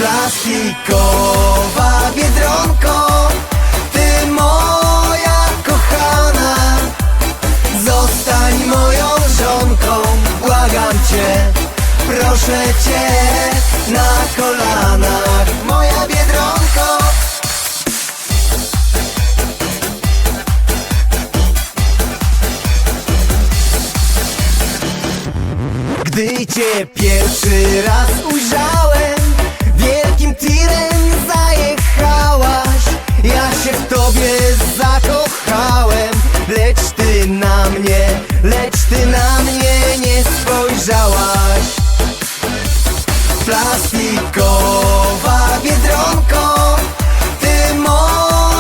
Plastikowa biedronko, ty moja kochana, zostań moją żonką. Błagam cię, proszę cię, na kolanach, moja biedronko. Gdy cię pierwszy raz ujrzałem, wielkim tirem zajechałaś. Ja się w tobie